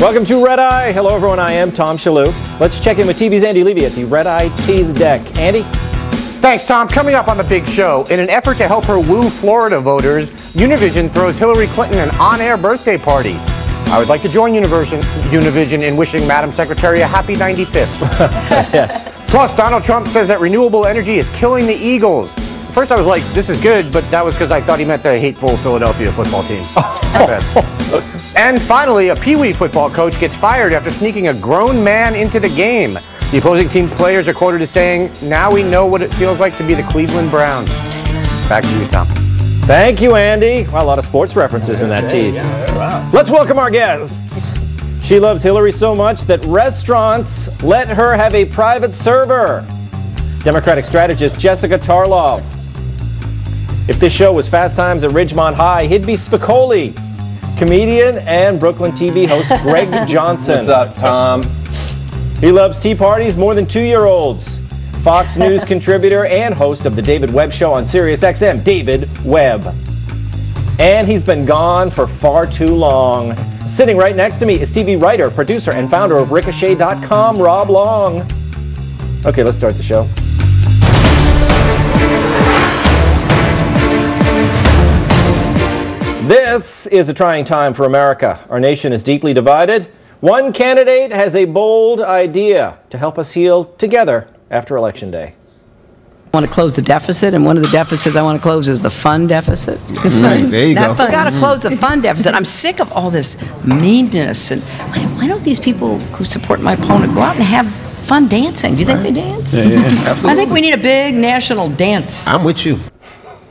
Welcome to Red Eye. Hello, everyone. I am Tom Shillue. Let's check in with TV's Andy Levy at the Red Eye Tease Deck. Andy? Thanks, Tom. Coming up on the big show, in an effort to help her woo Florida voters, Univision throws Hillary Clinton an on-air birthday party. I would like to join Univision in wishing Madam Secretary a happy 95th. Yes. Plus, Donald Trump says that renewable energy is killing the Eagles. First, I was like, this is good, but that was because I thought he meant the hateful Philadelphia football team. And finally, a Pee Wee football coach gets fired after sneaking a grown man into the game. The opposing team's players are quoted as saying, now we know what it feels like to be the Cleveland Browns. Back to you, Tom. Thank you, Andy. Well, a lot of sports references in that tease. Yeah, wow. Let's welcome our guests. She loves Hillary so much that restaurants let her have a private server. Democratic strategist Jessica Tarlov. If this show was Fast Times at Ridgemont High, he'd be Spicoli. Comedian and Brooklyn TV host Greg Johnson. What's up, Tom? He loves tea parties more than 2-year-olds. Fox News contributor and host of the David Webb Show on SiriusXM, David Webb. And he's been gone for far too long. Sitting right next to me is TV writer, producer, and founder of Ricochet.com, Rob Long. Okay, let's start the show. This is a trying time for America. Our nation is deeply divided. One candidate has a bold idea to help us heal together after Election Day. I want to close the deficit, and one of the deficits I want to close is the fund deficit. There you go. We've got to close the fund deficit. I'm sick of all this meanness, and why don't these people who support my opponent go out and have fun dancing? Do you think they dance? Yeah, absolutely. I think we need a big national dance. I'm with you.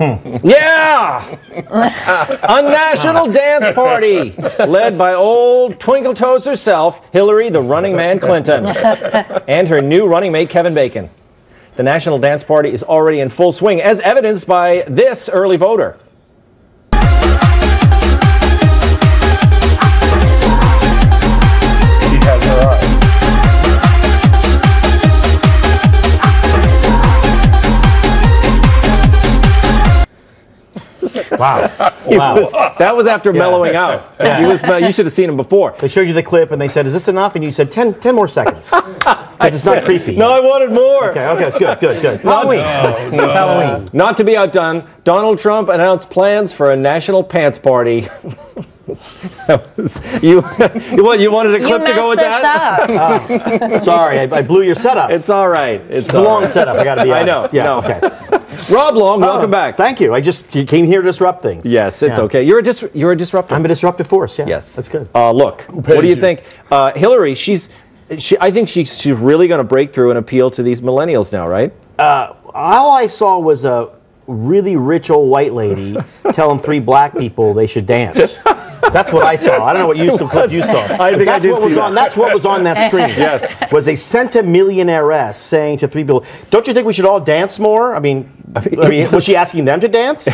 Yeah! A national dance party led by old Twinkle Toes herself, Hillary the Running Man Clinton, and her new running mate, Kevin Bacon. The national dance party is already in full swing, as evidenced by this early voter. She has her eyes. Wow. That was after mellowing out. You should have seen him before. They showed you the clip and they said, is this enough? And you said 10 more seconds. Because it's not creepy. No, I wanted more. Okay, it's good. Halloween. It's Halloween. Not to be outdone, Donald Trump announced plans for a national pants party. You wanted a clip to go with that? You messed this up. Sorry, I blew your setup. It's all right. It's a long setup, I got to be honest. I know. Yeah, okay. Rob Long, welcome back. Thank you. You came here to disrupt things. Yes, it's okay. You're a disruptor. I'm a disruptive force, yeah. Yes. That's good. Look, what do you think? Hillary, I think she's really going to break through and appeal to these millennials now, right? All I saw was a really rich old white lady telling 3 black people they should dance. That's what I saw. I don't know what clip you saw. I think I did see that. That's what was on that screen. Yes. Was a centimillionairess saying to 3 people, don't you think we should all dance more? I mean, was she asking them to dance?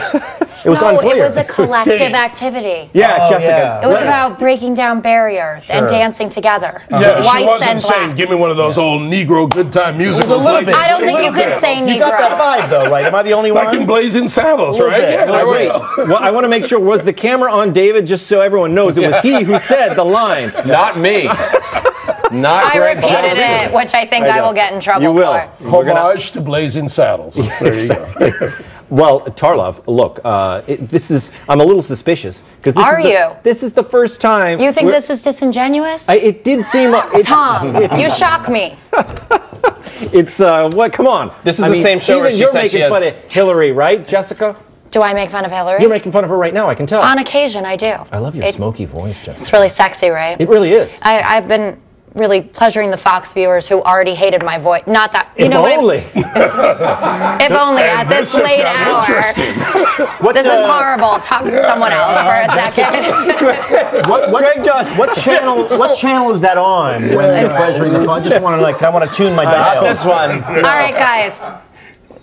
It was unclear. It was a collective activity. Yeah, Jessica. It was about breaking down barriers and dancing together. Yeah, she Whites wasn't and saying, blacks. give me one of those old Negro good time musicals. A little bit. I don't think you could say Negro. You got that vibe, though, right? Am I the only one? Like in Blazing Saddles, right? bit. Yeah, there we Wait. go. Well, I want to make sure, was the camera on David, just so everyone knows it was he who said the line? Not me. Not I Greg repeated Johnson. it, which I think I will get in trouble You will. for. Homage to Blazing Saddles. There you go. Well, Tarlov, look, I'm a little suspicious. This is the first time. You think this is disingenuous? It did seem. Tom, you shock me. It's, come on. This is the same show where even she you're said she making has- fun of Hillary, right, Jessica? Do I make fun of Hillary? You're making fun of her right now, I can tell. On occasion, I do. I love your smoky voice, Jessica. It's really sexy, right? It really is. I've been really pleasuring the Fox viewers who already hated my voice. Not that, you If know only. if only at this late hour. This is horrible. Talk to someone else for a second. What channel is that on when you're pleasuring the phone? I just want to I want to tune my dial. Not this one. All right, guys.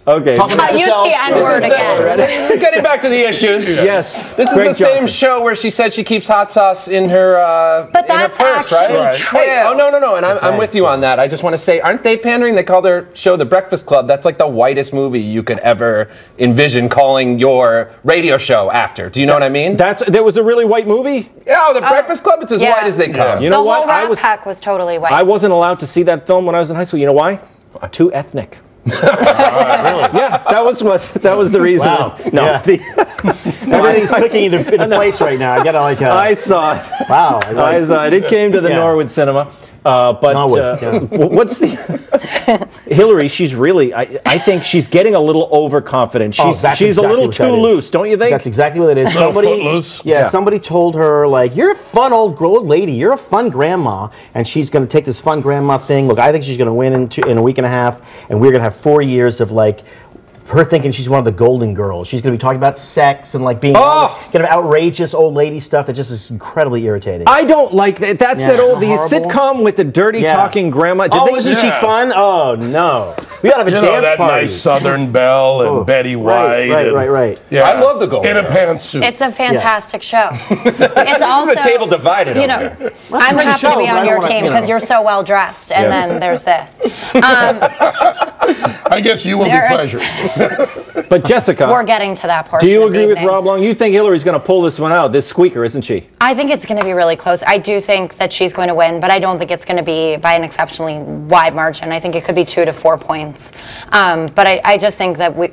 Okay. Talk about Use yourself. the N-word again. Getting back to the issues. Yes. This is Greg the same Johnson. show where she said she keeps hot sauce in her But in her that's purse, actually right? true. Hey, oh no, and I'm with you on that. I just want to say, aren't they pandering? They call their show The Breakfast Club. That's like the whitest movie you could ever envision calling your radio show after. Do you know what I mean? There was a really white movie? Yeah, The Breakfast Club. It's as yeah. white as they come. You The know what? whole Rat Pack was totally white. I wasn't allowed to see that film when I was in high school. You know why? Too ethnic. Yeah, that was the reason. Wow. No. Yeah. Everything's clicking into place right now. I gotta like. I saw it. Wow. I saw it. It came to the Yeah. Norwood Cinema. But Norwood, yeah. what's the Hillary? She's really. I think she's getting a little overconfident. She's that's she's exactly a little what that too is. loose, don't you think? That's exactly what it is. Little footloose. Yeah, Yeah. somebody told her like, "You're a fun old lady. You're a fun grandma," and she's going to take this fun grandma thing. Look, I think she's going to win in a week and a half, and we're going to have 4 years of like. Her thinking she's one of the Golden Girls. She's going to be talking about sex and like being all this kind of outrageous old lady stuff that just is incredibly irritating. I don't like that. That's Yeah. that old the Horrible. sitcom with the dirty Yeah. talking grandma. Isn't she fun? Oh no, we gotta have a You know, dance that party. nice Southern Belle and Oh, Betty White. Right. Yeah. I love the Golden In a Girls. pantsuit. It's a fantastic show. It's also the table divided You over know, here. I'm great happy show, to be but I on don't your wanna, team you because know. you're so well dressed, and then there's this. I guess you will be There is- pleasured. But Jessica, We're getting to that portion. do you of the agree with evening. Rob Long? You think Hillary's going to pull this one out? This squeaker, isn't she? I think it's going to be really close. I do think that she's going to win, but I don't think it's going to be by an exceptionally wide margin. I think it could be 2 to 4 points. But I just think that we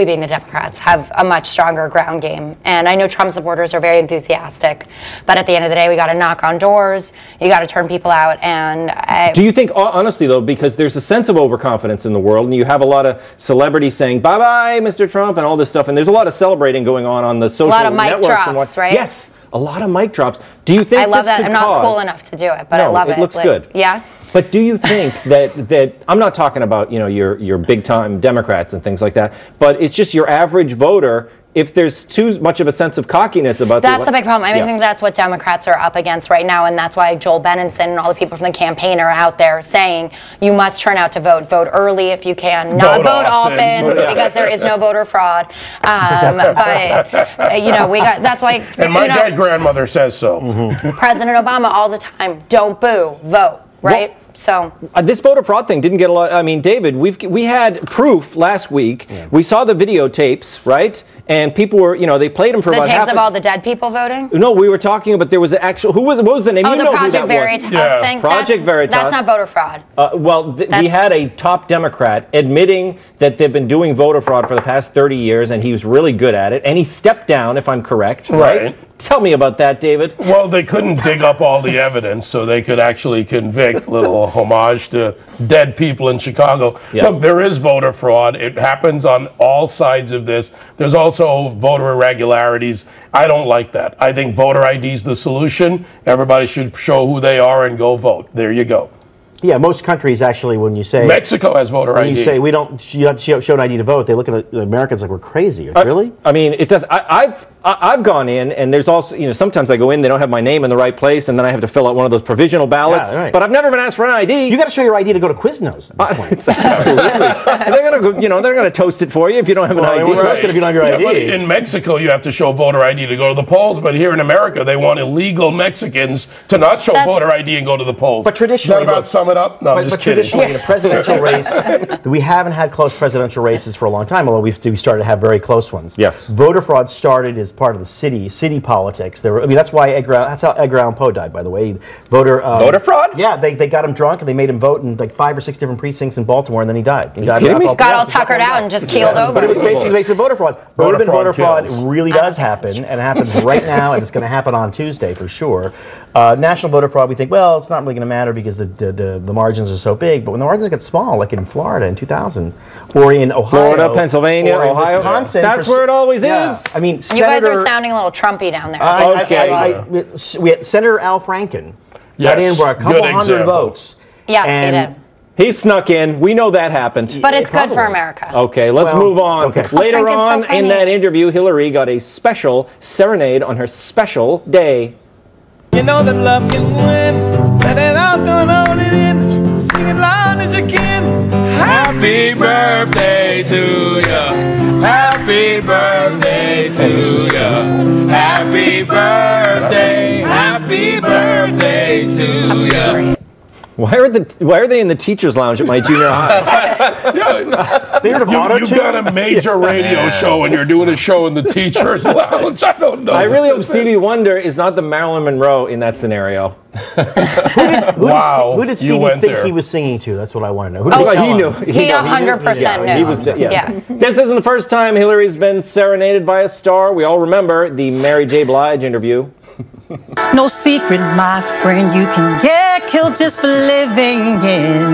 being the Democrats, have a much stronger ground game. And I know Trump supporters are very enthusiastic, but at the end of the day, we got to knock on doors. You got to turn people out. And Do you think, honestly though, because there's a sense of overconfidence in the world, and you have a lot of celebrities saying "Bye-bye, Mr. Trump" and all this stuff, and there's a lot of celebrating going on the social lot of mic networks and drops, what- right? Yes, a lot of mic drops. Do you think I love this that. could I'm not cause- cool enough to do it, but I No, love it. it looks good. Yeah. But do you think that I'm not talking about your big time Democrats and things like that, but it's just your average voter. If there's too much of a sense of cockiness about That's a big problem. I think that's what Democrats are up against right now, and that's why Joel Benenson and all the people from the campaign are out there saying you must turn out to vote. Vote early if you can. Not Vote vote often. often because there is no voter fraud. But that's why. And my dead grandmother says so. President Obama all the time. Don't boo. Vote. Right. So this voter fraud thing didn't get a lot. I mean, David, we had proof last week. Yeah. We saw the videotapes, right? And people were, they played them for the about tapes of all the dead people voting. No, we were talking about there was an actual. What was the name? Oh, you the know Project who that Veritas was. thing. Project Veritas. That's not voter fraud. We had a top Democrat admitting that they've been doing voter fraud for the past 30 years, and he was really good at it. And he stepped down, if I'm correct. Right. Tell me about that, David. Well, they couldn't dig up all the evidence, so they could actually convict. Little homage to dead people in Chicago. Yeah. Look, there is voter fraud. It happens on all sides of this. There's also voter irregularities. I don't like that. I think voter ID is the solution. Everybody should show who they are and go vote. There you go. Yeah, most countries actually, when you say Mexico has voter ID. When you say you have to show an ID to vote, they look at the Americans like we're crazy. Really? I mean, it does. I've gone in, and there's also, sometimes I go in, they don't have my name in the right place, and then I have to fill out one of those provisional ballots. Yeah, right. But I've never been asked for an ID. You got to show your ID to go to Quiznos at this point. Absolutely. They're gonna toast it for you if you don't have an ID. They won't toast it if you don't have your ID. But in Mexico, you have to show voter ID to go to the polls. But here in America, they want illegal Mexicans to not show voter ID and go to the polls. But traditionally, is that about sum it up? No, I'm just kidding. Traditionally, in a presidential race, we haven't had close presidential races for a long time, although we started to have very close ones. Yes. Voter fraud started as part of the city politics. That's why that's how Edgar Allan Poe died, by the way. Voter fraud? Yeah, they got him drunk and they made him vote in like 5 or 6 different precincts in Baltimore, and then he died. He died kidding me? Got all tuckered out and just keeled over. But it was basically voter fraud. Urban voter fraud kills. really does happen, and it happens right now, and it's going to happen on Tuesday for sure. National voter fraud, we think, well, it's not really going to matter because the margins are so big. But when the margins get small, like in Florida in 2000, or in Ohio, Florida, Pennsylvania, or in Ohio, Wisconsin, that's where it always is. I mean, You guys are sounding a little Trumpy down there. we had Senator Al Franken got Yes, in for a couple good hundred example. votes. Yes, he and did. He snuck in. We know that happened. But it's good for Probably. America. Okay, let's Well, move on. okay. Later Franken's so on in funny. that interview, Hillary got a special serenade on her special day. You know that love can win, let it out, don't hold it in. Sing it loud as you can. Happy birthday to you. Happy birthday to you. Happy birthday. Happy birthday to you. Why are they in the teachers' lounge at my junior high? They heard of You've got a major radio show and you're doing a show in the teachers' lounge. I don't know. I really hope Stevie Wonder is not the Marilyn Monroe in that scenario. Who did Stevie think he was singing to? That's what I want to know. Who did he knew. He 100% knew. He was, This isn't the first time Hillary's been serenaded by a star. We all remember the Mary J. Blige interview. No secret, my friend, you can get killed just for living in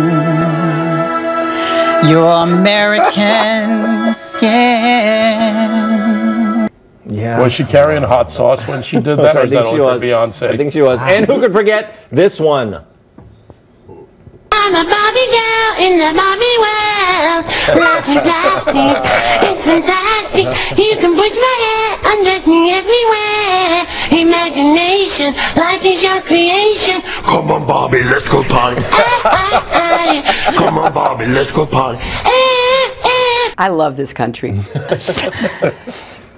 your American skin. Yeah. Was she carrying hot sauce when she did that, or is that only for Beyonce? I think she was. And who could forget this one? I'm a Barbie girl in the Barbie world. Lots of plastic, it's fantastic. You can push my hair, undress me everywhere. Imagination, life is your creation. Come on, Barbie, let's go party. Come on, Barbie, let's go party. I love this country.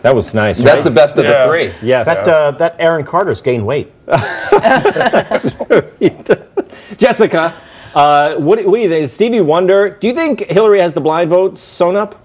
That was nice. That's right? the best of the three. Yes. That Aaron Carter's gained weight. Jessica, what do you think? Stevie Wonder, do you think Hillary has the blind vote sewn up?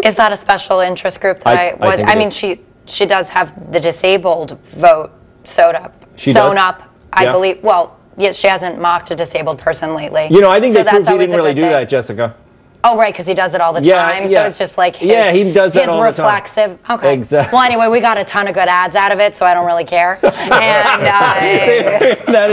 Is that a special interest group that I mean, she does have the disabled vote sewn up. I believe. Well, yes, she hasn't mocked a disabled person lately. You know, I think they proved he didn't really do that, Jessica. Oh, right, because he does it all the time. So it's just like his, he does that all reflexive. The time. Okay. Exactly. Well, anyway, we got a ton of good ads out of it, so I don't really care. And that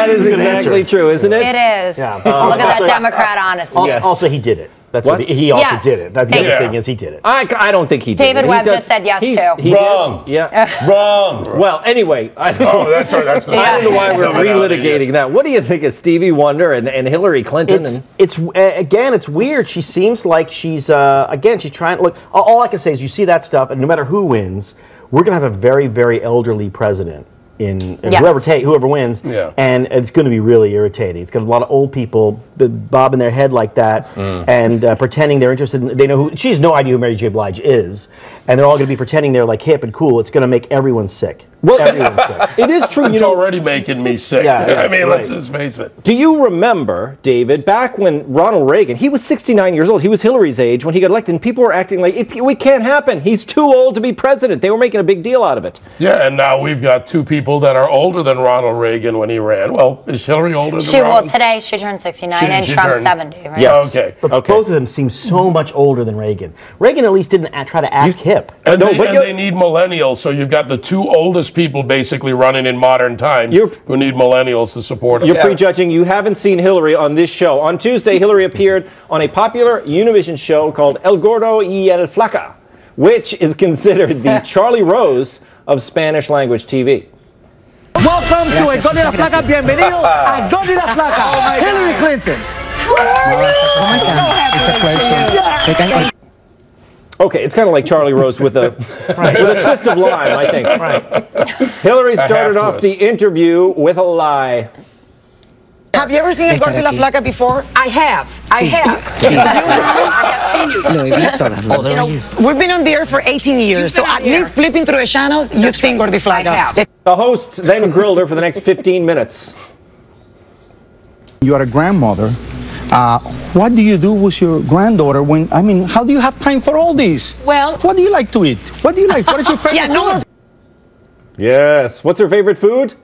is exactly true, isn't it? It is. Yeah. Look at that Democrat honesty. Also, he did it. That's what he also did it. That's the other thing is he did it. I don't think he did David it. Webb just said yes too. Wrong. Yeah. Wrong. Well, anyway, I don't know why we're relitigating that. What do you think of Stevie Wonder and Hillary Clinton? It's weird. She seems like she's she's trying. Look, all I can say is you see that stuff, and no matter who wins, we're gonna have a very, very elderly president. Whoever wins, and it's going to be really irritating. It's got a lot of old people bobbing their head like that and pretending they're interested. They know who. She has no idea who Mary J. Blige is, and they're all going to be pretending they're like hip and cool. It's going to make everyone sick. Well, it is true. It's already making me sick. I mean, let's just face it. Do you remember, David, back when Ronald Reagan, he was 69 years old. He was Hillary's age when he got elected, and people were acting like, it can't happen. He's too old to be president. They were making a big deal out of it. Yeah, and now we've got two people that are older than Ronald Reagan when he ran. Well, is Hillary older than Ronald? Well, today she turned 69 and Trump's 70, right? Yes. Okay. But both of them seem so much older than Reagan. Reagan at least didn't try to act hip. And they need millennials, so you've got the two oldest people basically running in modern times who need millennials to support them. You're prejudging. You haven't seen Hillary on this show. On Tuesday, Hillary appeared on a popular Univision show called El Gordo y el Flaca, which is considered the Charlie Rose of Spanish language TV. Welcome to El Gordo y la Flaca. Bienvenido a Gordo y la Flaca. Hillary Clinton. Okay, it's kind of like Charlie Rose with a twist of lime, I think. Hillary started off the interview with a lie. Have you ever seen El Gordo y la Flaca before? I have. I have seen you. You know, we've been on the air for 18 years, so at least flipping through the channels, you've seen Gordo y Flaca. The host then grilled her for the next 15 minutes. You are a grandmother. What do you do with your granddaughter how do you have time for all these? Well, what do you like to eat? What do you like? What is your favorite food? Yes. What's her favorite food?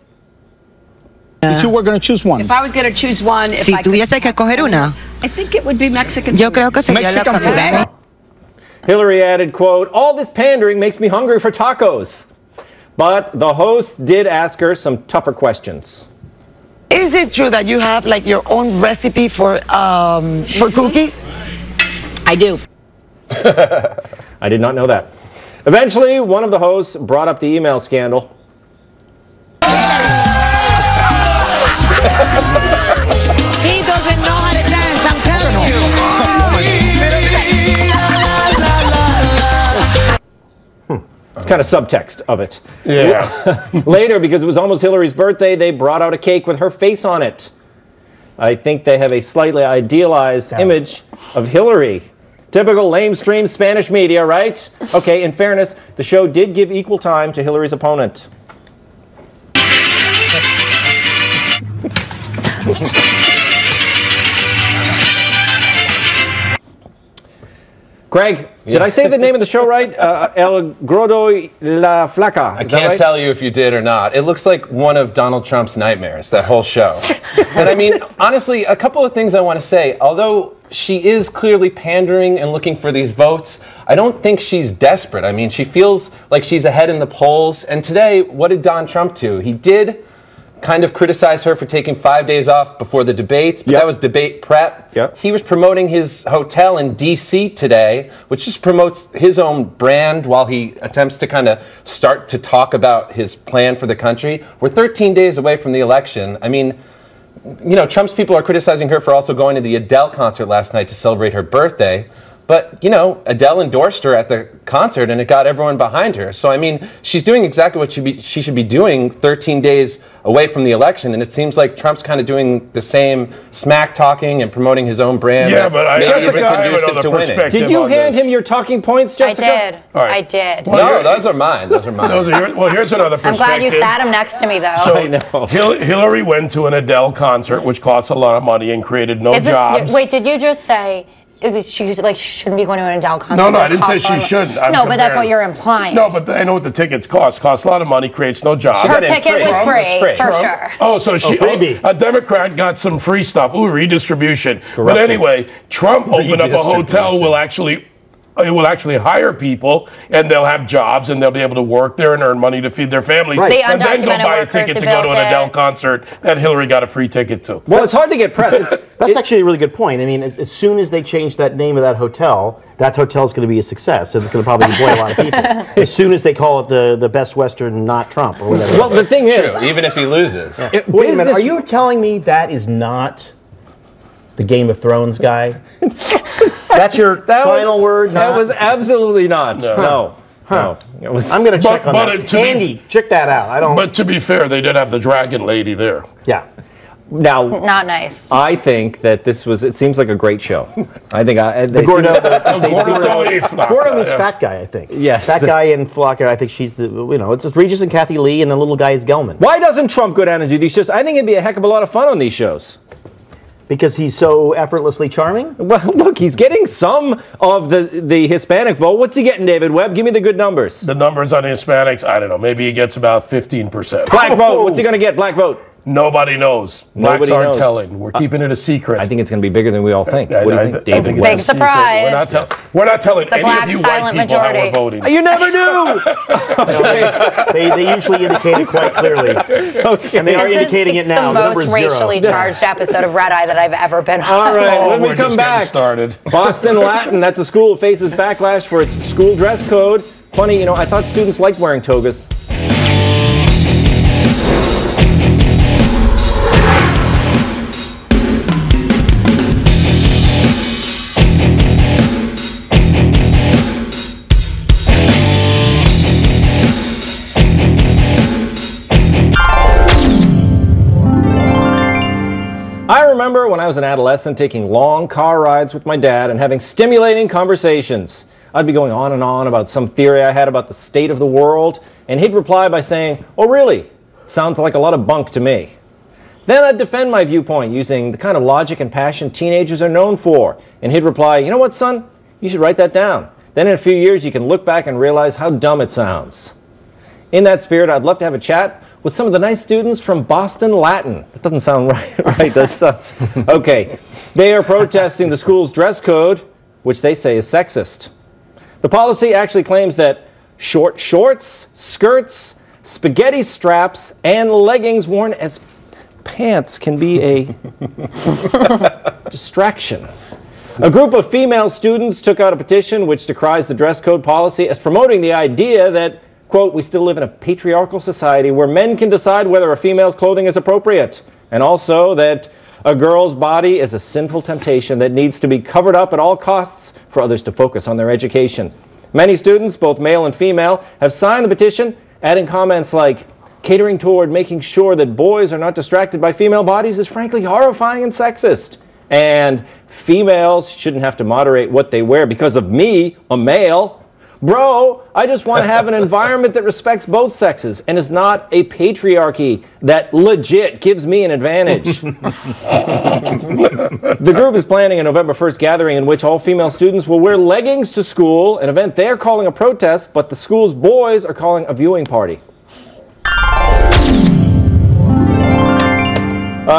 If you were going to choose one. If I was going to choose one, si tuviese que coger una, I think it would be Mexican yo food. creo que sería la comida. Hillary added, quote, "All this pandering makes me hungry for tacos." But the host did ask her some tougher questions. Is it true that you have like your own recipe for cookies? I do. I did not know that. Eventually, one of the hosts brought up the email scandal. He doesn't know how to dance, I'm telling you. It's kind of subtext of it. Yeah. Later, because it was almost Hillary's birthday, they brought out a cake with her face on it. I think they have a slightly idealized image of Hillary. Typical lamestream Spanish media, right? Okay, in fairness, the show did give equal time to Hillary's opponent. Greg, did I say the name of the show right? El Gordo y la Flaca. I can't tell you if you did or not. It looks like one of Donald Trump's nightmares, that whole show. And I mean, honestly, a couple of things I want to say. Although she is clearly pandering and looking for these votes, I don't think she's desperate. I mean, she feels like she's ahead in the polls. And today, what did Don Trump do? He did kind of criticize her for taking 5 days off before the debates, but that was debate prep. He was promoting his hotel in D.C. today, which just promotes his own brand while he attempts to kind of start to talk about his plan for the country. We're 13 days away from the election. I mean, you know, Trump's people are criticizing her for also going to the Adele concert last night to celebrate her birthday. But, you know, Adele endorsed her at the concert and it got everyone behind her. So, I mean, she's doing exactly what she should be doing 13 days away from the election. And it seems like Trump's kind of doing the same smack talking and promoting his own brand. Yeah, but I have another perspective. Did you hand him your talking points, Jessica? I did. All right. I did. Well, no, those are mine. Those are mine. Well, here's another perspective. I'm glad you sat him next to me, though. So Hillary went to an Adele concert, which costs a lot of money and created no jobs. Wait, did you just say she shouldn't be going to an Adele concert? No, I didn't say she shouldn't. No, but that's what you're implying. No, but I know what the tickets cost. Costs a lot of money, creates no jobs. Her ticket was free, for sure. Oh, so a Democrat got some free stuff. Ooh, redistribution. Corruption. But anyway, Trump opened up a hotel it will actually hire people, and they'll have jobs, and they'll be able to work there and earn money to feed their families, and then go buy a ticket to go to an Adele concert that Hillary got a free ticket to. Well, it's hard to get press. That's actually a really good point. I mean, as soon as they change that name of that hotel's going to be a success, and it's going to probably employ a lot of people. As soon as they call it the Best Western, not Trump, or whatever. Well, the thing is, even if he loses. Yeah. Wait a minute, are you telling me that is not the Game of Thrones guy? That's your final word? That was absolutely not. No. It was, I'm going to check on that. Andy, check that out. But to be fair, they did have the dragon lady there. Yeah. Now, not nice. I think that it seems like a great show. I think the Gordo means fat guy, I think. Yes. Fat guy and Flocka, I think she's it's just Regis and Kathy Lee, and the little guy is Gelman. Why doesn't Trump go down and do these shows? I think it'd be a heck of a lot of fun on these shows. Because he's so effortlessly charming? Well, look, he's getting some of the Hispanic vote. What's he getting, David Webb? Give me the good numbers. The numbers on the Hispanics, I don't know. Maybe he gets about 15%. Black vote. What's he going to get? Black vote. Nobody knows. Blacks aren't telling. We're keeping it a secret. I think it's going to be bigger than we all think. What do you think, David? Big surprise. We're not telling the any black of you silent white people majority. how we're voting. You never knew. They usually indicate it quite clearly. Okay. And they are indicating it now. This is the most racially charged episode of Red Eye that I've ever been on. All right, when we come back. Boston Latin, that's a school, faces backlash for its school dress code. Funny, I thought students liked wearing togas. I remember when I was an adolescent taking long car rides with my dad and having stimulating conversations. I'd be going on and on about some theory I had about the state of the world, and he'd reply by saying, "Oh really? Sounds like a lot of bunk to me." Then I'd defend my viewpoint using the kind of logic and passion teenagers are known for, and he'd reply, "You know what, son? You should write that down. Then in a few years you can look back and realize how dumb it sounds." In that spirit, I'd love to have a chat with some of the nice students from Boston Latin. That doesn't sound right, does it? Okay. They are protesting the school's dress code, which they say is sexist. The policy actually claims that short shorts, skirts, spaghetti straps, and leggings worn as pants can be a distraction. A group of female students took out a petition which decries the dress code policy as promoting the idea that, quote, "we still live in a patriarchal society where men can decide whether a female's clothing is appropriate, and also that a girl's body is a sinful temptation that needs to be covered up at all costs for others to focus on their education." Many students, both male and female, have signed the petition, adding comments like, "Catering toward making sure that boys are not distracted by female bodies is frankly horrifying and sexist." And females shouldn't have to moderate what they wear because of me, a male. Bro, I just want to have an environment that respects both sexes and is not a patriarchy that legit gives me an advantage. The group is planning a November 1st gathering in which all female students will wear leggings to school, an event they're calling a protest, but the school's boys are calling a viewing party.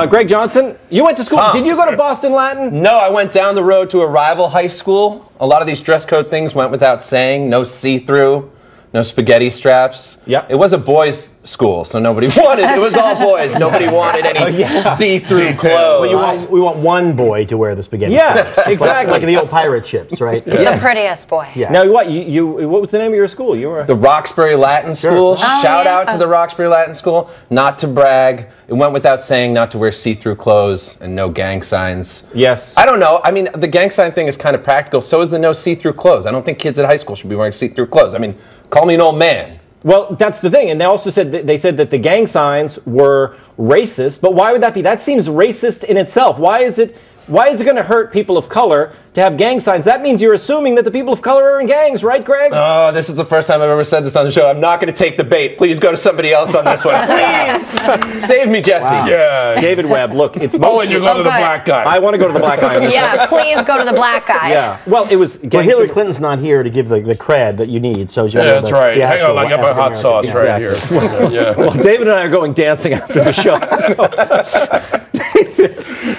Greg Johnson, you went to school. Tom. Did you go to Boston Latin? No, I went down the road to a rival high school. A lot of these dress code things went without saying. No see-through, no spaghetti straps. Yep. It was a boys' school, so nobody wanted it. It was all boys. Nobody wanted any see-through clothes. Well, we want one boy to wear the spaghetti Yeah, straps. exactly. Like the old pirate ships, right? The prettiest boy. Yeah. Now, what what was the name of your school? You were The Roxbury Latin School. Shout out to the Roxbury Latin School. Not to brag. It went without saying not to wear see-through clothes and no gang signs. Yes. I don't know. I mean, the gang sign thing is kind of practical. So is the no see-through clothes. I don't think kids at high school should be wearing see-through clothes. I mean, call me an old man. Well, that's the thing, and they also said they said that the gang signs were racist. But why would that be? That seems racist in itself. Why is it going to hurt people of color to have gang signs? That means you're assuming that the people of color are in gangs, right, Greg? Oh, this is the first time I've ever said this on the show. I'm not going to take the bait. Please go to somebody else on this one. Please save me, Jesse. Wow. Yeah. David Webb, look, it's Oh, and you go to the black guy. I want to go to the black guy. Yeah, please go to the black guy. Yeah. Well, it was. Well, Hillary Clinton's not here to give the cred that you need. So Yeah, that's right. Hang on, I got my hot sauce right here. Yeah. Well, David and I are going dancing after the show.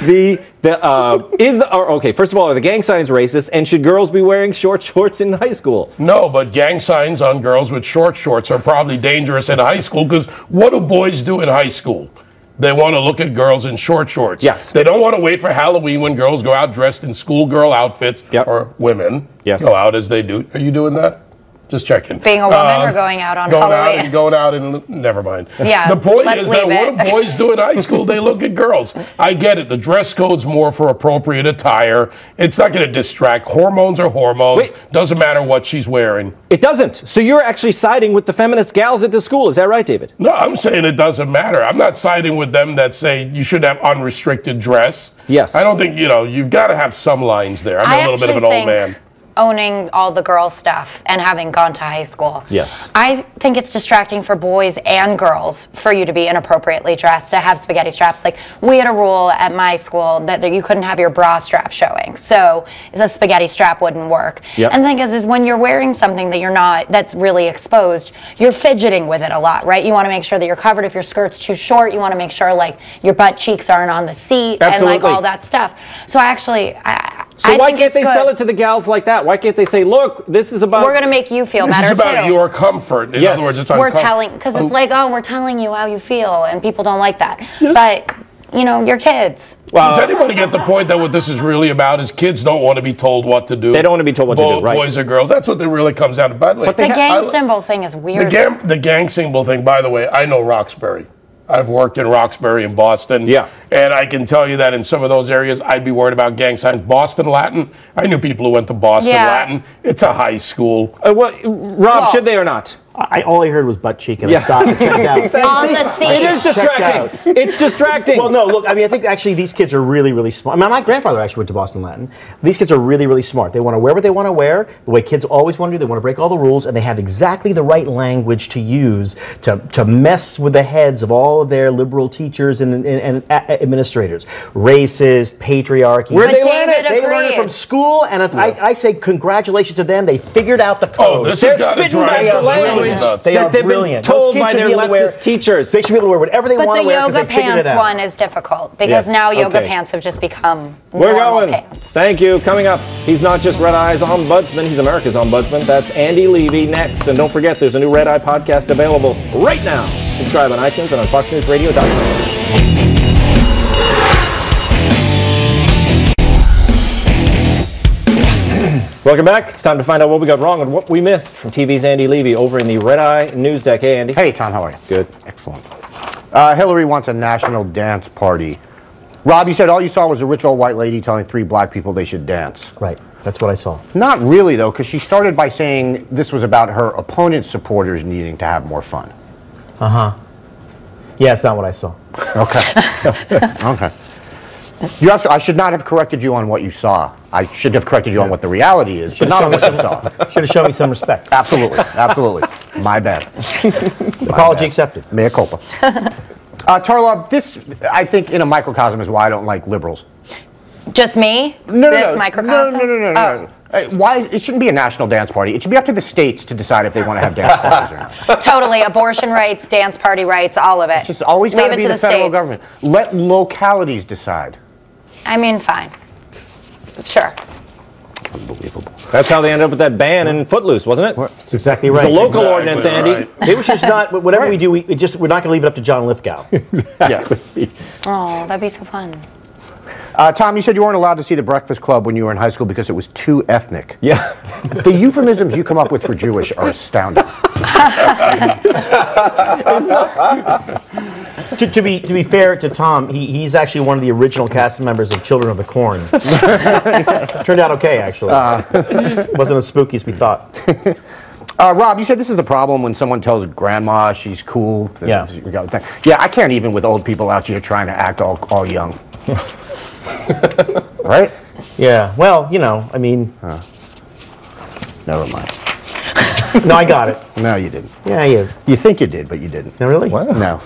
David, okay, first of all, are the gang signs racist, and should girls be wearing short shorts in high school? No, but gang signs on girls with short shorts are probably dangerous in high school, because what do boys do in high school? They want to look at girls in short shorts. Yes. They don't want to wait for Halloween when girls go out dressed in schoolgirl outfits, or women go out as they do. Are you doing that? Just checking. Being a woman or going out on Halloween? Going out and never mind. Yeah, the point let's is that leave what do boys do in high school? They look at girls. I get it. The dress code's more for appropriate attire. It's not going to distract. Hormones are hormones. Wait. Doesn't matter what she's wearing. It doesn't. So you're actually siding with the feminist gals at the school. Is that right, David? No, I'm saying it doesn't matter. I'm not siding with them that say you should have unrestricted dress. Yes. I don't think, you've got to have some lines there. I'm a little bit of an old man. Owning all the girl stuff and having gone to high school. Yes. I think it's distracting for boys and girls for you to be inappropriately dressed, to have spaghetti straps. Like, we had a rule at my school that you couldn't have your bra strap showing. So a spaghetti strap wouldn't work. Yep. And the thing is when you're wearing something that's really exposed, you're fidgeting with it a lot, right? You want to make sure that you're covered. If your skirt's too short, you want to make sure like your butt cheeks aren't on the seat. Absolutely. And like all that stuff. So actually, So why can't they sell it to the gals like that? Why can't they say, look, this is about... We're going to make you feel better, too. This is about your comfort. In other words, it's we're telling, because it's like, we're telling you how you feel, and people don't like that. But, you're kids. Does anybody get the point that what this is really about is kids don't want to be told what to do? They don't want to be told what to do, right? Boys or girls. That's what it really comes down to. By the way, The gang symbol thing is weird. The gang symbol thing, by the way, I know Roxbury. I've worked in Roxbury in Boston. Yeah. And I can tell you that in some of those areas, I'd be worried about gang signs. Boston Latin, I knew people who went to Boston Latin. It's a high school. Rob, should they or not? All I heard was butt cheek, and I stopped and checked out. On the seat. It is distracting. It's distracting. Well, no, look, I think actually these kids are really, really smart. My grandfather actually went to Boston Latin. These kids are really, really smart. They want to wear what they want to wear, the way kids always want to do. They want to break all the rules, and they have exactly the right language to use to mess with the heads of all of their liberal teachers and administrators. Racist, patriarchy. Where they learn it? They learn it from school, and I say congratulations to them. They figured out the code. This has got to drive language. They are brilliant. Told by their leftist teachers. They should be able to wear whatever they want to wear. But the yoga pants one is difficult because now yoga pants have just become normal pants. Thank you. Coming up, he's not just Red Eye's ombudsman, he's America's ombudsman. That's Andy Levy next. And don't forget, there's a new Red Eye podcast available right now. Subscribe on iTunes and on FoxNewsRadio.com. Welcome back. It's time to find out what we got wrong and what we missed from TV's Andy Levy over in the Red Eye News Deck. Hey, Andy. Hey, Tom. How are you? Good. Excellent. Hillary wants a national dance party. Rob, you said all you saw was a rich old white lady telling 3 black people they should dance. Right. That's what I saw. Not really, though, because she started by saying this was about her opponent's supporters needing to have more fun. Uh-huh. Yeah, it's not what I saw. Okay. Okay. I should not have corrected you on what you saw. I should have corrected you on what the reality is, but not on what you saw. Should have shown me some respect. Absolutely, absolutely. My bad. Apology accepted. Mea culpa. Tarlov, this, I think, in a microcosm is why I don't like liberals. Just me? No, this microcosm? No. Why? It shouldn't be a national dance party. It should be up to the states to decide if they want to have dance parties or not. Totally. Abortion rights, dance party rights, all of it. It's just always got to be the federal government. Let localities decide. I mean, fine. Sure. Unbelievable. That's how they ended up with that ban in Footloose, wasn't it? That's exactly right. It's a local ordinance, Andy. Right. It was just not, whatever we do, we're not going to leave it up to John Lithgow. Yeah. Oh, that'd be so fun. Tom, you said you weren't allowed to see The Breakfast Club when you were in high school because it was too ethnic. Yeah. The euphemisms you come up with for Jewish are astounding. To be fair to Tom, he's actually one of the original cast members of Children of the Corn. Turned out okay, actually. Wasn't as spooky as we thought. Rob, you said this is the problem when someone tells grandma she's cool. Yeah. Yeah, I can't even with old people out here trying to act all young. Right? Yeah, well, you know, I mean... Never mind. No, I got it. No, you didn't. Yeah, you think you did, but you didn't. No, really? Wow. No.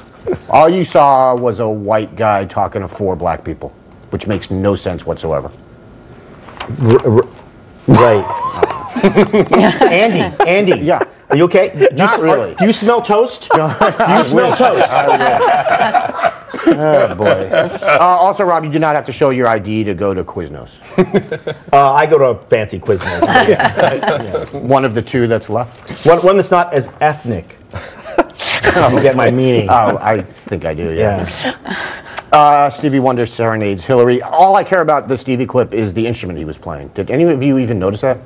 All you saw was a white guy talking to 4 black people, which makes no sense whatsoever. Right. Andy. Yeah. Are you okay? Not really. Do you smell toast? Do you smell toast? Oh, boy. Also, Rob, you do not have to show your ID to go to Quiznos. I go to a fancy Quiznos. So yeah. One of the 2 that's left? One that's not as ethnic. You get my meaning. Oh, I think I do, yeah. Yeah. Stevie Wonder serenades Hillary. All I care about the Stevie clip is the instrument he was playing. Did any of you even notice that?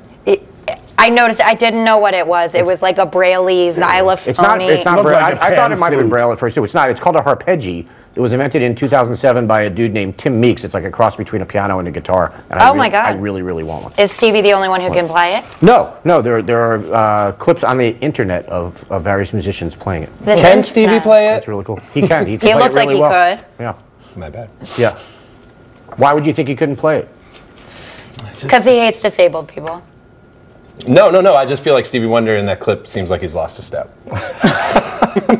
I noticed. I didn't know what it was. It was like a Braille xylophone. It's not Braille. Like I thought it might have been flute. Braille at first too. It's not. It's called a harpeggi. It was invented in 2007 by a dude named Tim Meeks. It's like a cross between a piano and a guitar. And my God. I really want one. Is Stevie the only one who can play it? No. There are clips on the internet of various musicians playing it. Can Stevie play it? That's really cool. He can. He He looked like he could. Yeah. My bad. Yeah. Why would you think he couldn't play it? Because he hates disabled people. No. I just feel like Stevie Wonder in that clip seems like he's lost a step.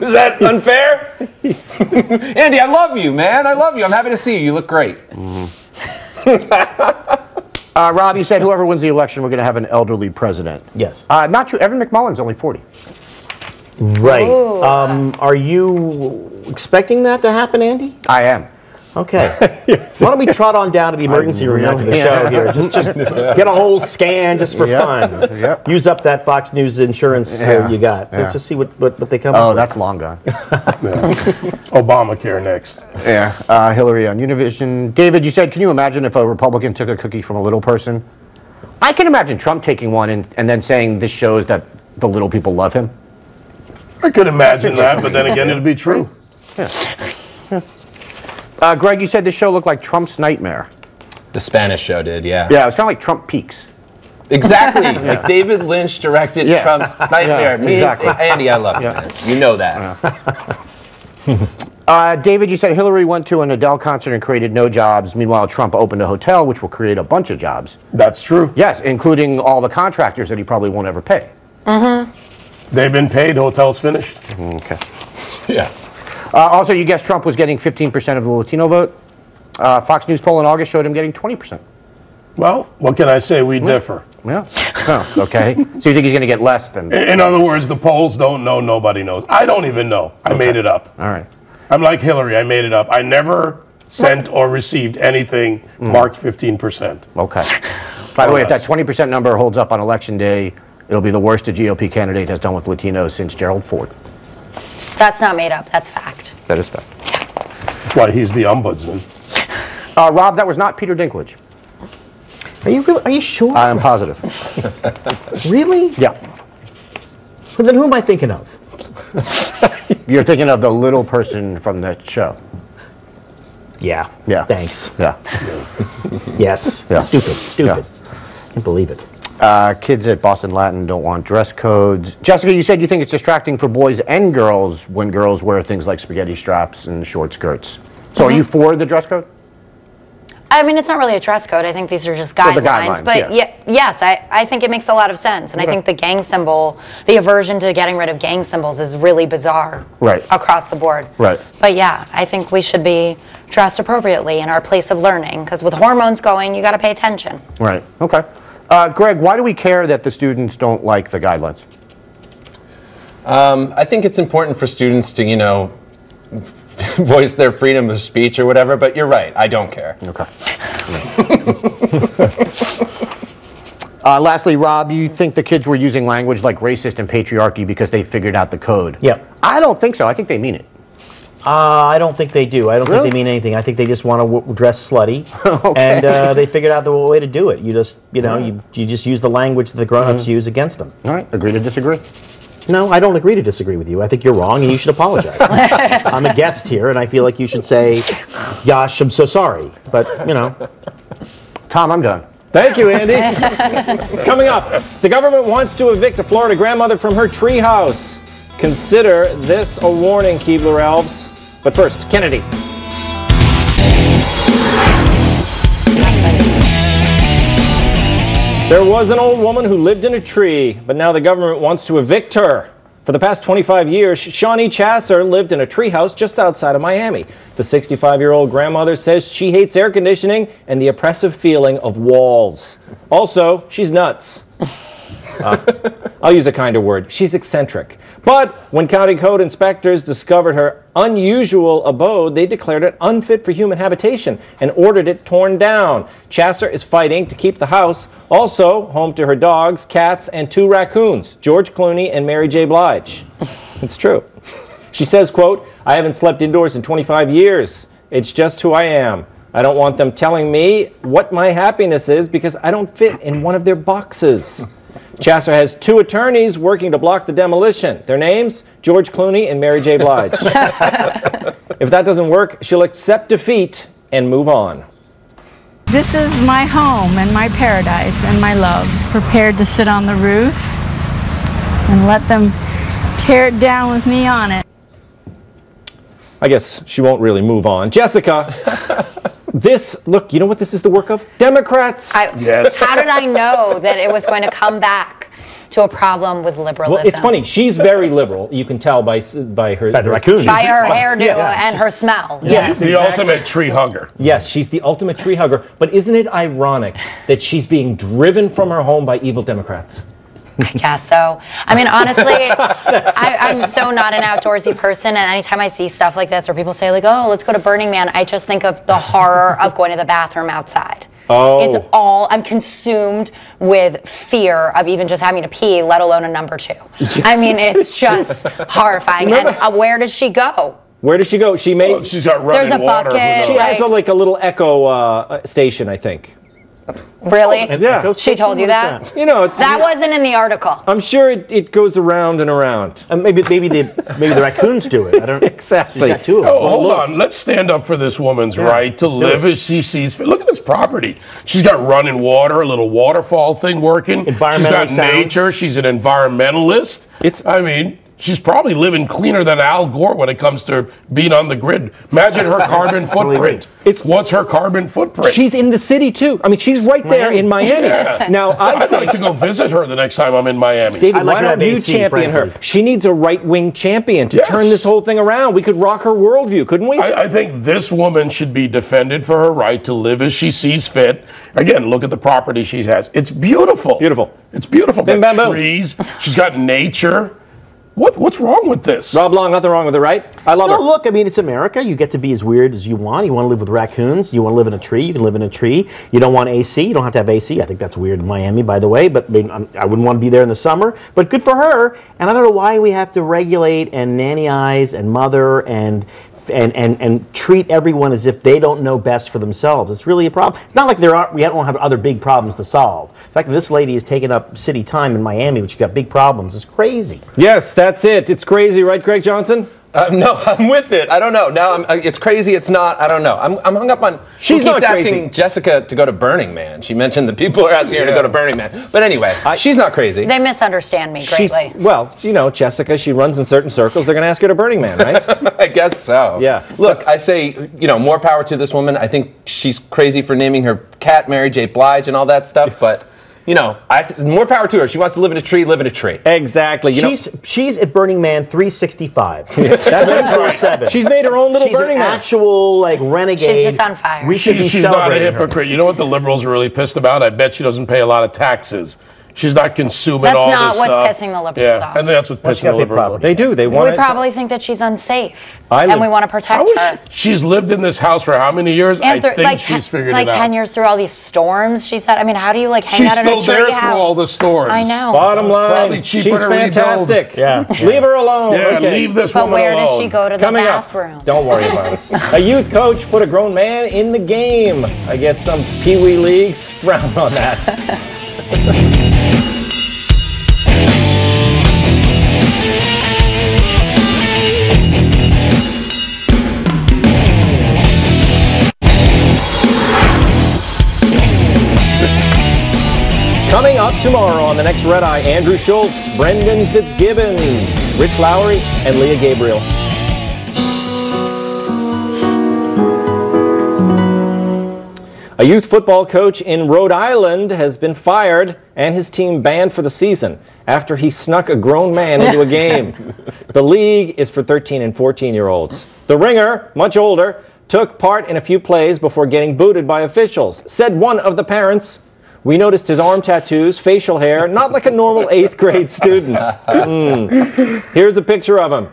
Is that unfair? Andy, I love you, man. I love you. I'm happy to see you. You look great. Rob, you said whoever wins the election, we're going to have an elderly president. Yes. Not true. Evan McMullen's only 40. Right. Are you expecting that to happen, Andy? I am. Okay. Why don't we trot on down to the emergency room after the show here? Just get a whole scan just for fun. Yep. Use up that Fox News insurance you got. Yeah. Let's just see what they come up with. Oh, that's long gone. Obamacare next. Yeah. Hillary on Univision. David, you said, can you imagine if a Republican took a cookie from a little person? I can imagine Trump taking one and then saying this shows that the little people love him. I could imagine that, but then again, it'd be true. Yeah. Greg, you said this show looked like Trump's nightmare. The Spanish show did, yeah. Yeah, it was kind of like Trump Peaks. Exactly. Like David Lynch directed Trump's Nightmare. Yeah, exactly. Andy, I love you. You know that. David, you said Hillary went to an Adele concert and created no jobs. Meanwhile, Trump opened a hotel, which will create a bunch of jobs. That's true. Yes, including all the contractors that he probably won't ever pay. They've been paid. Hotel's finished. Okay. Yeah. Also, you guessed Trump was getting 15% of the Latino vote. Fox News poll in August showed him getting 20%. Well, what can I say? We differ. Yeah. Oh, okay. So you think he's going to get less than... In other words, the polls don't know. Nobody knows. I don't even know. I made it up. All right. I'm like Hillary. I made it up. I never sent or received anything marked 15%. Okay. By the way, if that 20% number holds up on Election Day, it'll be the worst a GOP candidate has done with Latinos since Gerald Ford. That's not made up. That's fact. That is fact. That's why he's the ombudsman. Rob, that was not Peter Dinklage. Are you really? Are you sure? I am positive. Really? Yeah. Well, then who am I thinking of? You're thinking of the little person from that show. Yeah. Yeah. Thanks. Yeah. Yes. Yeah. Stupid. Yeah. Can't believe it. Kids at Boston Latin don't want dress codes. Jessica, you said you think it's distracting for boys and girls when girls wear things like spaghetti straps and short skirts. So are you for the dress code? I mean, it's not really a dress code. I think these are just guidelines. But yes, I think it makes a lot of sense. And I think the gang symbol, the aversion to getting rid of gang symbols is really bizarre across the board. But yeah, I think we should be dressed appropriately in our place of learning, because with hormones going, you got to pay attention. Right. Okay. Greg, why do we care that the students don't like the guidelines? I think it's important for students to, you know, voice their freedom of speech or whatever, but you're right, I don't care. Okay. Lastly, Rob, you think the kids were using language like racist and patriarchy because they figured out the code? Yeah. I don't think so. I think they mean it. I don't think they do. I don't think they mean anything. I think they just want to dress slutty, and they figured out the way to do it. You just, you know, you just use the language that the grown-ups use against them. All right. Agree to disagree? No, I don't agree to disagree with you. I think you're wrong, and you should apologize. I'm a guest here, and I feel like you should say, "Yash, I'm so sorry." But you know, Tom, I'm done. Thank you, Andy. Coming up, the government wants to evict a Florida grandmother from her treehouse. Consider this a warning, Keebler elves. But first, Kennedy. There was an old woman who lived in a tree, but now the government wants to evict her. For the past 25 years, Shawnee Chasser lived in a treehouse just outside of Miami. The 65-year-old grandmother says she hates air conditioning and the oppressive feeling of walls. Also, she's nuts. I'll use a kinder word. She's eccentric. But when county code inspectors discovered her unusual abode, they declared it unfit for human habitation and ordered it torn down. Chasser is fighting to keep the house, also home to her dogs, cats, and 2 raccoons, George Clooney and Mary J. Blige. It's true. She says, quote, "I haven't slept indoors in 25 years. It's just who I am. I don't want them telling me what my happiness is because I don't fit in one of their boxes." Chasser has 2 attorneys working to block the demolition. Their names, George Clooney and Mary J. Blige. If that doesn't work, she'll accept defeat and move on. This is my home and my paradise and my love. Prepared to sit on the roof and let them tear it down with me on it. I guess she won't really move on. Jessica. This, look, you know what this is the work of? Democrats. Yes. How did I know that it was going to come back to a problem with liberalism? Well, it's funny. She's very liberal. You can tell by her by her hairdo and her smell. Yes, the ultimate tree hugger. Yes, she's the ultimate tree hugger. But isn't it ironic that she's being driven from her home by evil Democrats? I guess so. I mean, honestly, I'm so not an outdoorsy person, and anytime I see stuff like this, or people say like, "Oh, let's go to Burning Man," I just think of the horror of going to the bathroom outside. Oh. It's all, I'm consumed with fear of even just having to pee, let alone a number 2. I mean, it's just horrifying. And where does she go? Where does she go? She may. She's got running There's a water. bucket. She has like a little echo station, I think. Really? Yeah. She told you that? You know, that wasn't in the article. I'm sure it goes around and around. Maybe the raccoons do it. I don't exactly. She's got 2 of them. Oh, hold on. Let's stand up for this woman's right to live as she sees fit. Look at this property. She's got running water, a little waterfall thing working. She's got nature. She's an environmentalist. I mean, she's probably living cleaner than Al Gore when it comes to being on the grid. Imagine her carbon footprint. What's her carbon footprint? She's in the city too. I mean, she's right there in Miami. Yeah. Now, I'd like to go visit her the next time I'm in Miami. David, why don't you champion her? She needs a right-wing champion to turn this whole thing around. We could rock her worldview, couldn't we? I think this woman should be defended for her right to live as she sees fit. Again, look at the property she has. It's beautiful. Beautiful. It's beautiful. Bim, Got bam, boom. trees. She's got nature. What's wrong with this? Rob Long, nothing wrong with it, right? I love her. Look, I mean, it's America. You get to be as weird as you want. You want to live with raccoons. You want to live in a tree. You can live in a tree. You don't want AC. You don't have to have AC. I think that's weird in Miami, by the way, but I wouldn't want to be there in the summer. But good for her. And I don't know why we have to regulate and nanny eyes and mother and treat everyone as if they don't know best for themselves. It's really a problem. It's not like we don't have other big problems to solve. The fact that this lady is taking up city time in Miami, which has got big problems, is crazy. Yes, that's it. It's crazy, right, Greg Johnson? No, I'm with it. I don't know. Now it's crazy. It's not. I don't know. I'm hung up on. She's not crazy. Asking Jessica to go to Burning Man. She mentioned that people are asking her to go to Burning Man. But anyway, she's not crazy. They misunderstand me greatly. Well, you know, Jessica, she runs in certain circles. They're going to ask her to Burning Man, right? I guess so. Yeah. Look, I say, you know, more power to this woman. I think she's crazy for naming her cat Mary J. Blige and all that stuff, but. You know, more power to her. She wants to live in a tree, live in a tree. Exactly. She's at Burning Man 365. That's 24/7. She's made her own little Burning Man. She's an actual, like, renegade. She's just on fire. We should be She's not a celebrating hypocrite. You know what the liberals are really pissed about? I bet she doesn't pay a lot of taxes. She's not consuming all this stuff. That's not what's pissing the liberals off. I think that's what's pissing the liberals off. They do. They We want. probably think that she's unsafe, and we want to protect her. She's lived in this house for how many years? And I think she's figured it out. Like 10 years through all these storms, she said. I mean, how do you like hang out in a tree house? She's still there through all the storms. I know. Bottom line, Probably cheaper she's to rebuild. fantastic. Yeah. Leave her alone. Yeah, okay. leave this But woman alone. where does she go to the Coming bathroom? Up. Don't worry about it. A youth coach put a grown man in the game. I guess some Pee-wee leagues frown on that. Coming up tomorrow on the next Red Eye, Andrew Schultz, Brendan Fitzgibbons, Rich Lowry, and Leah Gabriel. A youth football coach in Rhode Island has been fired and his team banned for the season after he snuck a grown man into a game. The league is for 13 and 14-year-olds. The ringer, much older, took part in a few plays before getting booted by officials. Said one of the parents, "We noticed his arm tattoos, facial hair, not like a normal 8th grade student." Here's a picture of him.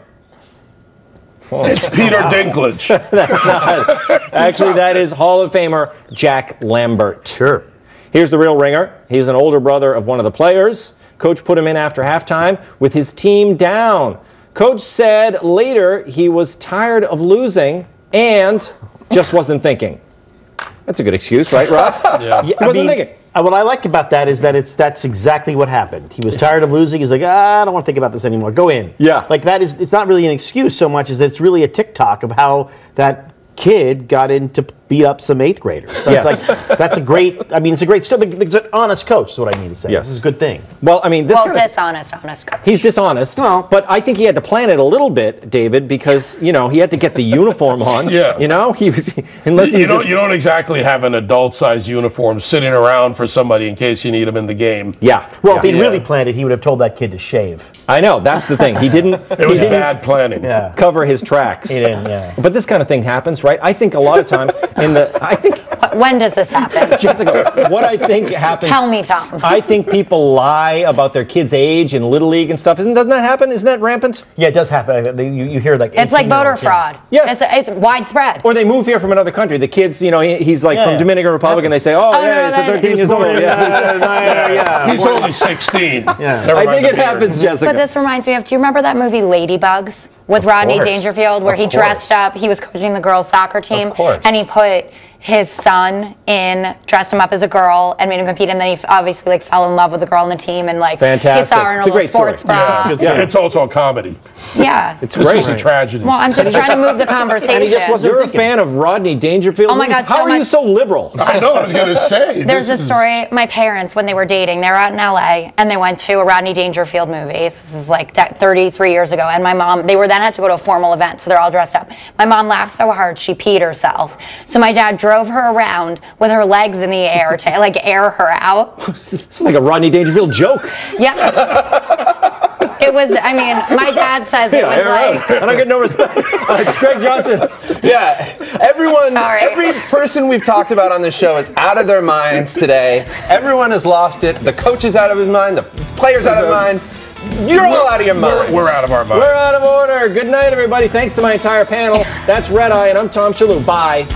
It's Peter Dinklage. That's not. Actually, that is Hall of Famer Jack Lambert. Sure. Here's the real ringer. He's an older brother of one of the players. Coach put him in after halftime with his team down. Coach said later he was tired of losing and just wasn't thinking. That's a good excuse, right, Rob? Yeah. He wasn't thinking. What I like about that is that that's exactly what happened. He was tired of losing. He's like, I don't want to think about this anymore. Go in. Yeah. Like that is, it's not really an excuse so much as that it's really a TikTok of how that kid got in to beat up some 8th graders. Yes. Like, that's a great, I mean, it's a great story. It's an honest coach is what I mean to say. Yes. This is a good thing. Well, I mean, this dishonest coach. He's dishonest, but I think he had to plan it a little bit, David, because, you know, he had to get the uniform on. Yeah. You know, he was, you don't exactly have an adult-sized uniform sitting around for somebody in case you need him in the game. Yeah. Well, if he'd really planned it, he would have told that kid to shave. I know, that's the thing. He didn't. It was bad planning. Yeah. Cover his tracks. He didn't, yeah. But this kind of thing happens, right? I think a lot of times When does this happen? Jessica, what I think happens. Tell me, Tom. I think people lie about their kids' age in Little League and stuff. Doesn't that happen? Isn't that rampant? Yeah, it does happen. You hear like It's like voter fraud. Yes. It's widespread. Or they move here from another country. The kids, you know, he's like from Dominican Republic, and they say, oh yeah, he's 13 years old. Yeah. He's only 16. Yeah. I think it happens, Jessica. But this reminds me of, do you remember that movie Ladybugs with Rodney course. Dangerfield where he dressed up, he was coaching the girls' soccer team, Of course. and he put his son in, dressed him up as a girl and made him compete, and then he obviously like fell in love with the girl on the team, and like Fantastic. he saw her in It's a a little great sports story. bra. Yeah, it's also a comedy. Yeah. It's This great. is a tragedy. Well, I'm just trying to move the conversation. You're a fan of Rodney Dangerfield? Oh my God, How so are you much- so liberal? I know, I was going to say. There's a story, my parents, when they were dating, they were out in LA and they went to a Rodney Dangerfield movie. This is like 33 years ago. And my mom, they were then had to go to a formal event, so they're all dressed up. My mom laughed so hard, she peed herself. So my dad drove her around with her legs in the air to like air her out. This is like a Rodney Dangerfield joke. Yeah. It was, I mean, my dad says it was like. I don't get no respect. Greg Johnson. Yeah, every person we've talked about on this show is out of their minds today. Everyone has lost it. The coach is out of his mind. The player's out of his mind. You're all out of your mind. We're out of our mind. We're out of order. Good night, everybody. Thanks to my entire panel. That's Red Eye, and I'm Tom Shillue. Bye.